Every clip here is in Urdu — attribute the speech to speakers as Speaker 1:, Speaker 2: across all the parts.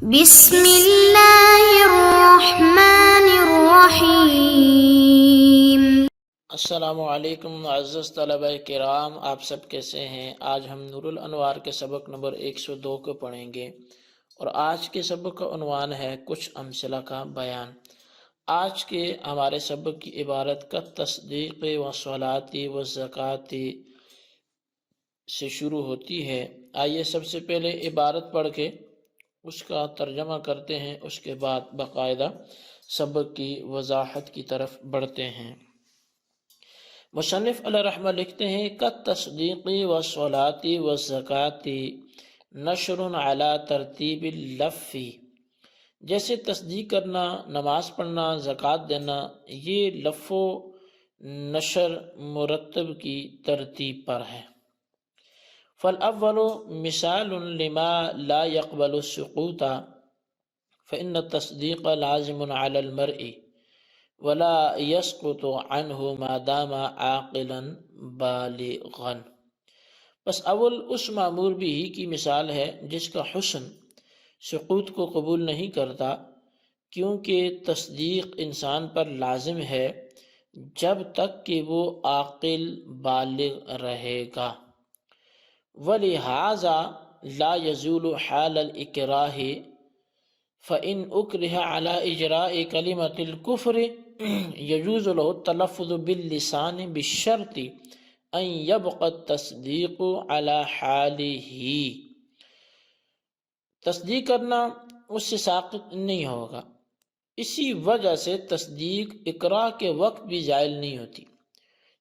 Speaker 1: بسم اللہ الرحمن الرحیم۔
Speaker 2: السلام علیکم معزز طلبہ کرام، آپ سب کیسے ہیں؟ آج ہم نور الانوار کے سبق نمبر 102 کو پڑھیں گے، اور آج کے سبق کا عنوان ہے کچھ امثلہ کا بیان۔ آج کے ہمارے سبق کی عبارت کا تصدیق و صلاتی و زکاتی سے شروع ہوتی ہے۔ آئیے سب سے پہلے عبارت پڑھ کے اس کا ترجمہ کرتے ہیں، اس کے بعد باقاعدہ سبق کی وضاحت کی طرف بڑھتے ہیں۔ مصنف علیہ رحمہ لکھتے ہیں کالتصدیقی والصلاۃ والزکاۃ نشر علی ترتیب اللفظ، جیسے تصدیق کرنا، نماز پڑھنا، زکوٰۃ دینا، یہ لف و نشر مرتب کی ترتیب پر ہے۔ فالاول مثال لما لا يقبل السقوط فإن التصدیق لازم علی المرء ولا يسقط عنه ما دام عاقلا بالغا۔ بس اول اس معمور بھی ہی کی مثال ہے جس کا حسن سقوط کو قبول نہیں کرتا، کیونکہ تصدیق انسان پر لازم ہے جب تک کہ وہ عاقل بالغ رہے گا۔ ولہذا لا يزول حال الاکراہ فإن أكره على إجراء كلمة الكفر يجوز له التلفظ باللسان بالشرط أن يبقى التصديق على حاله۔ تصدیق کرنا اس سے ساقط نہیں ہوگا، اسی وجہ سے تصدیق اقرار کے وقت بھی زائل نہیں ہوتی۔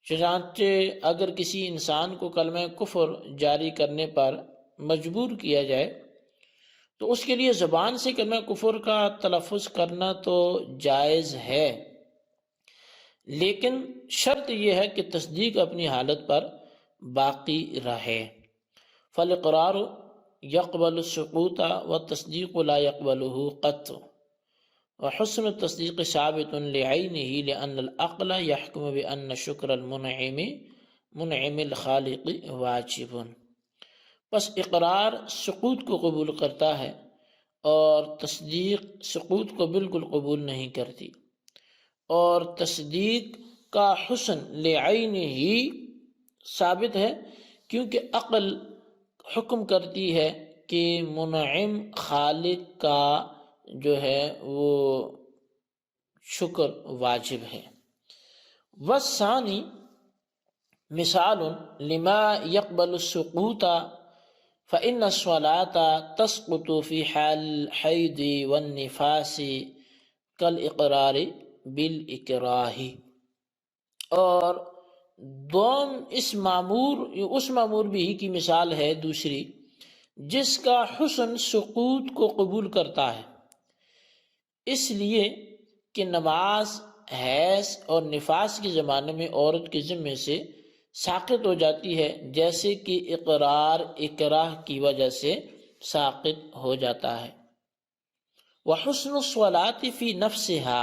Speaker 2: چنانچہ اگر کسی انسان کو کلمہ کفر جاری کرنے پر مجبور کیا جائے تو اس کے لیے زبان سے کلمہ کفر کا تلفظ کرنا تو جائز ہے، لیکن شرط یہ ہے کہ تصدیق اپنی حالت پر باقی رہے۔ فالاقرار يقبل السقوط والتصدیق لا يقبله قط، وحسن التصدیق ثابت لعینہ لأن العقل يحكم بأن شکر منعم الخالق واجب۔ پس اقرار سقوط کو قبول کرتا ہے اور تصدیق سقوط کو بالکل قبول نہیں کرتی، اور تصدیق کا حسن لعینہ ہی ثابت ہے کیونکہ عقل حکم کرتی ہے کہ منعم خالق کا جو ہے وہ شکر واجب ہے۔ والثانی مثال لما يقبل السقوط فإن الصلاة تسقط في حال الحیض والنفاس كالإقرار بالإکراہ۔ اور اس معمور بھی کی مثال ہے دوسری جس کا حسن سقوط کو قبول کرتا ہے، اس لیے کہ نماز حیض اور نفاس کے زمانے میں عورت کے ذمے سے ساقط ہو جاتی ہے، جیسے کہ اقرار اکراہ کی وجہ سے ساقط ہو جاتا ہے۔ وحسن الصلاۃ فی نفسها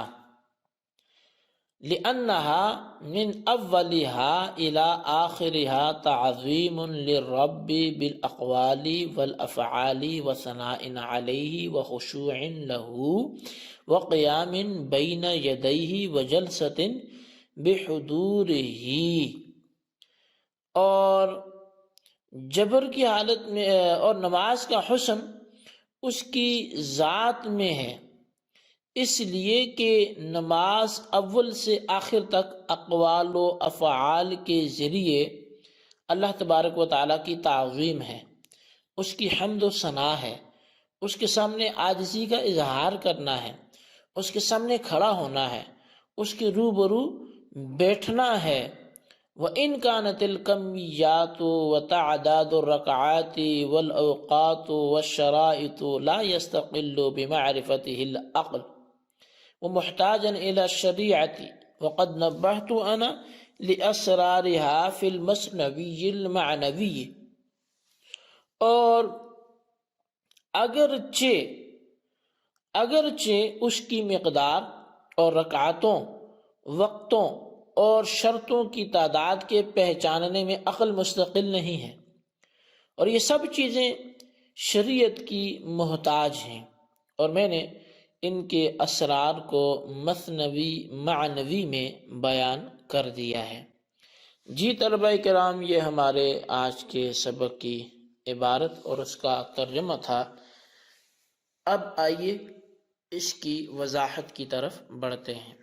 Speaker 2: لأنها من اولها الى آخرها تعظیم للرب بالاقوال والافعال وثناء علیہ وخشوع له وقیام بین یدیہ وجلسۃ بحضورہ۔ اور جبر کی حالت میں اور نماز کا حسن اس کی ذات میں ہے، اس لیے کہ نماز اول سے آخر تک اقوال و افعال کے ذریعے اللہ تبارک و تعالیٰ کی تعظیم ہے، اس کی حمد و ثنا ہے، اس کے سامنے عاجزی کا اظہار کرنا ہے، اس کے سامنے کھڑا ہونا ہے، اس کے روبرو بیٹھنا ہے۔ وَإِنْ كَانَتِ الْكَمِّيَّاتُ وَتَعْدَادُ الرَّكَعَاتِ وَالْأَوْقَاتُ وَالشَّرَائِطُ لَا يَسْتَقِلُّ بِمَعْرِفَتِهِ الْعَقْلُ وَمُحْتَاجًا إِلَى الشَّرِيعَةِ وَقَدْ نَبَّهْتُ أَنَا لِأَسْرَارِهَا فِي الْمَثْنَوِيِّ الْمَعْنَوِيِّ۔ اور اگرچہ اس کی مقدار اور رکعتوں، وقتوں اور شرطوں کی تعداد کے پہچاننے میں عقل مستقل نہیں ہے، اور یہ سب چیزیں شریعت کی محتاج ہیں، اور میں نے ان کے اسرار کو مثنوی معنوی میں بیان کر دیا ہے۔ جی طلبہ کرام، یہ ہمارے آج کے سبق کی عبارت اور اس کا ترجمہ تھا۔ اب آئیے اس کی وضاحت کی طرف بڑھتے ہیں۔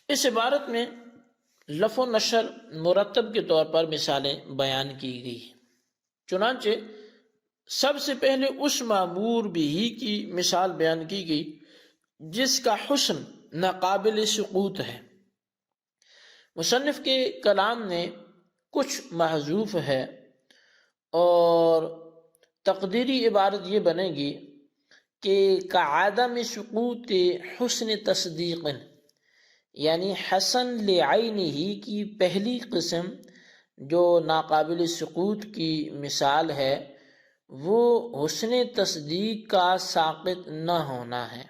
Speaker 2: اس عبارت میں لف و نشر مرتب کے طور پر مثالیں بیان کی گئی، چنانچہ سب سے پہلے اس معمور بھی کی مثال بیان کی گئی جس کا حسن ناقابل سقوط ہے۔ مصنف کے کلام میں کچھ محذوف ہے اور تقدیری عبارت یہ بنے گی کہ کعدم سقوط حسن تصدیق، یعنی حسن لعینہ کی پہلی قسم جو ناقابل سقوط کی مثال ہے وہ حسن تصدیق کا ساقط نہ ہونا ہے،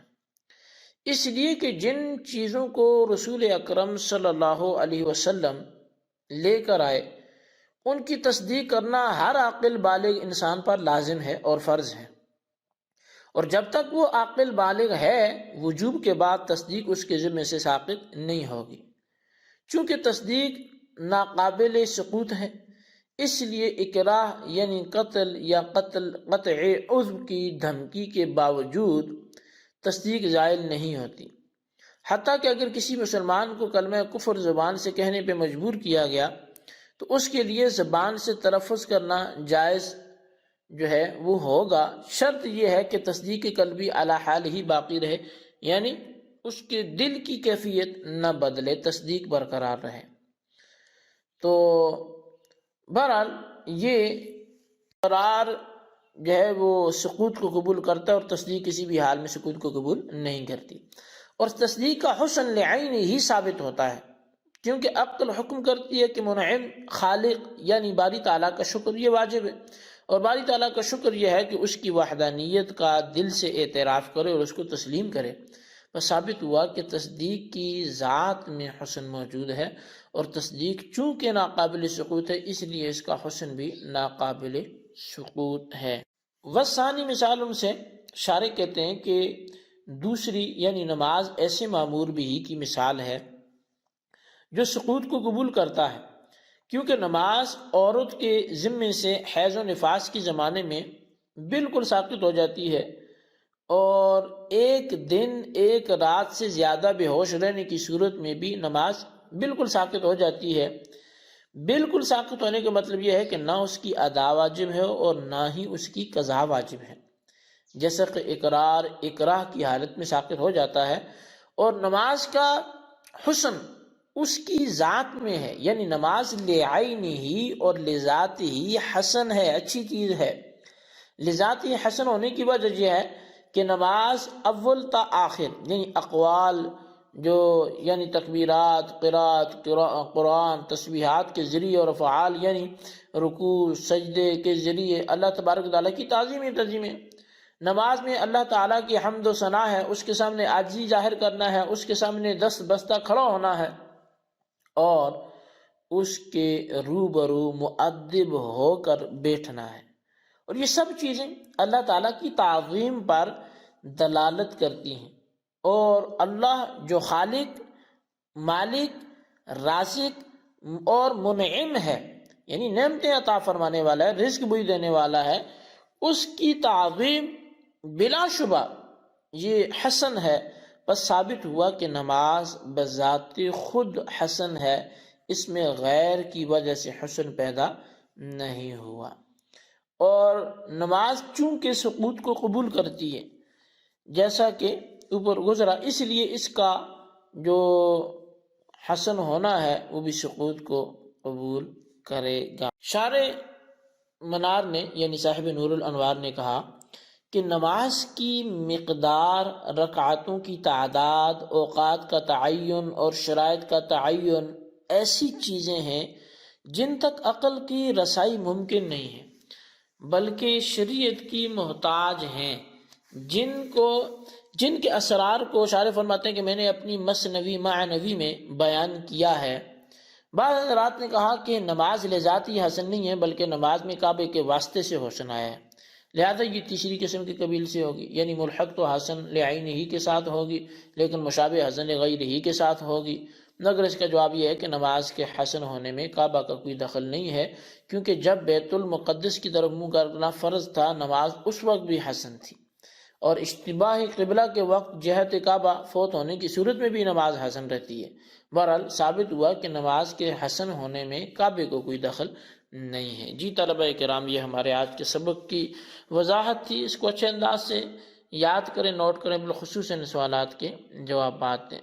Speaker 2: اس لیے کہ جن چیزوں کو رسول اکرم صلی اللہ علیہ وسلم لے کر آئے ان کی تصدیق کرنا ہر عاقل بالغ انسان پر لازم ہے اور فرض ہے، اور جب تک وہ عاقل بالغ ہے وجوب کے بعد تصدیق اس کے ذمے سے ساقط نہیں ہوگی۔ چونکہ تصدیق ناقابل سقوط ہے اس لیے اکراہ یعنی قتل یا قطع عضو کی دھمکی کے باوجود تصدیق زائل نہیں ہوتی، حتیٰ کہ اگر کسی مسلمان کو کلمہ کفر زبان سے کہنے پہ مجبور کیا گیا تو اس کے لیے زبان سے تلفظ کرنا جائز جو ہے وہ ہوگا، شرط یہ ہے کہ تصدیق قلبی علی حال ہی باقی رہے، یعنی اس کے دل کی کیفیت نہ بدلے، تصدیق برقرار رہے۔ تو بہرحال یہ قرار جو ہے وہ سقوط کو قبول کرتا ہے اور تصدیق کسی بھی حال میں سقوط کو قبول نہیں کرتی، اور تصدیق کا حسن لعین ہی ثابت ہوتا ہے کیونکہ عقل حکم کرتی ہے کہ منعم خالق یعنی باری تعالیٰ کا شکر یہ واجب ہے، اور باری تعالیٰ کا شکر یہ ہے کہ اس کی وحدانیت کا دل سے اعتراف کرے اور اس کو تسلیم کرے۔ بس ثابت ہوا کہ تصدیق کی ذات میں حسن موجود ہے، اور تصدیق چونکہ ناقابل سقوط ہے اس لیے اس کا حسن بھی ناقابل سقوط ہے۔ وثانی مثال ان سے شارح کہتے ہیں کہ دوسری یعنی نماز ایسے معمور بھی کی مثال ہے جو سقوط کو قبول کرتا ہے، کیونکہ نماز عورت کے ذمے سے حیض و نفاس کے زمانے میں بالکل ساقط ہو جاتی ہے، اور ایک دن ایک رات سے زیادہ بے ہوش رہنے کی صورت میں بھی نماز بالکل ساقط ہو جاتی ہے۔ بالکل ساقط ہونے کا مطلب یہ ہے کہ نہ اس کی ادا واجب ہے اور نہ ہی اس کی قضا واجب ہے، جیسا کہ اقرار اکراہ کی حالت میں ساقط ہو جاتا ہے، اور نماز کا حسن اس کی ذات میں ہے، یعنی نماز لعین ہی اور لذات ہی حسن ہے، اچھی چیز ہے۔ لذات ہی حسن ہونے کی وجہ یہ ہے کہ نماز اول تا آخر یعنی اقوال جو یعنی تکبیرات، قرات، قرآن، تسبیحات کے ذریعے اور افعال یعنی رکوع سجدے کے ذریعے اللہ تبارک و تعالیٰ کی تعظیم ہے۔ نماز میں اللہ تعالیٰ کی حمد و ثنا ہے، اس کے سامنے عاجزی ظاہر کرنا ہے، اس کے سامنے دست بستہ کھڑا ہونا ہے اور اس کے روبرو مؤدب ہو کر بیٹھنا ہے، اور یہ سب چیزیں اللہ تعالیٰ کی تعظیم پر دلالت کرتی ہیں، اور اللہ جو خالق، مالک، رازق اور منعم ہے یعنی نعمتیں عطا فرمانے والا ہے، رزق بھی دینے والا ہے، اس کی تعظیم بلا شبہ یہ حسن ہے۔ بس ثابت ہوا کہ نماز بذات خود حسن ہے، اس میں غیر کی وجہ سے حسن پیدا نہیں ہوا، اور نماز چونکہ سقوط کو قبول کرتی ہے جیسا کہ اوپر گزرا، اس لیے اس کا جو حسن ہونا ہے وہ بھی سقوط کو قبول کرے گا۔ شارح منار نے یعنی صاحب نور الانوار نے کہا کہ نماز کی مقدار، رکعتوں کی تعداد، اوقات کا تعین اور شرائط کا تعین ایسی چیزیں ہیں جن تک عقل کی رسائی ممکن نہیں ہے، بلکہ شریعت کی محتاج ہیں، جن کے اسرار کو شارح فرماتے ہیں کہ میں نے اپنی مثنوی معنوی میں بیان کیا ہے۔ بعض حضرات نے کہا کہ نماز لذاتی حسن نہیں ہے بلکہ نماز میں کعبے کے واسطے سے حسن آیا ہے، لہذا یہ تیسری قسم کی قبیل سے ہوگی، یعنی ملحق تو حسن لعین ہی کے ساتھ ہوگی لیکن مشابہ حسن غیر ہی کے ساتھ ہوگی، مگر اس کا جواب یہ ہے کہ نماز کے حسن ہونے میں کعبہ کا کوئی دخل نہیں ہے، کیونکہ جب بیت المقدس کی طرف منہ کرنا فرض تھا نماز اس وقت بھی حسن تھی، اور اشتباہ قبلہ کے وقت جہت کعبہ فوت ہونے کی صورت میں بھی نماز حسن رہتی ہے۔ بہرحال ثابت ہوا کہ نماز کے حسن ہونے میں کعبے کو کوئی دخل نہیں ہے۔ جی طلبہ کرام، یہ ہمارے آج کے سبق کی وضاحت تھی، اس کو اچھے انداز سے یاد کریں، نوٹ کریں، بالخصوص ان سوالات کے جوابات دیں۔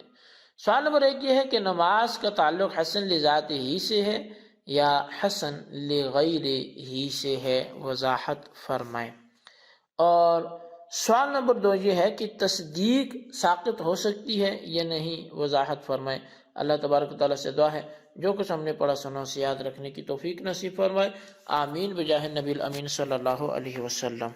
Speaker 2: سوال نمبر 1 یہ ہے کہ نماز کا تعلق حسن لذات ہی سے ہے یا حسن لغیر ہی سے ہے، وضاحت فرمائیں۔ اور سوال نمبر 2 یہ ہے کہ تصدیق ساقط ہو سکتی ہے یا نہیں، وضاحت فرمائیں۔ اللہ تبارک و تعالیٰ سے دعا ہے جو کچھ ہم نے پڑھا سنا اسے یاد رکھنے کی توفیق نصیب فرمائے، آمین بجاہ نبی الامین صلی اللہ علیہ وسلم۔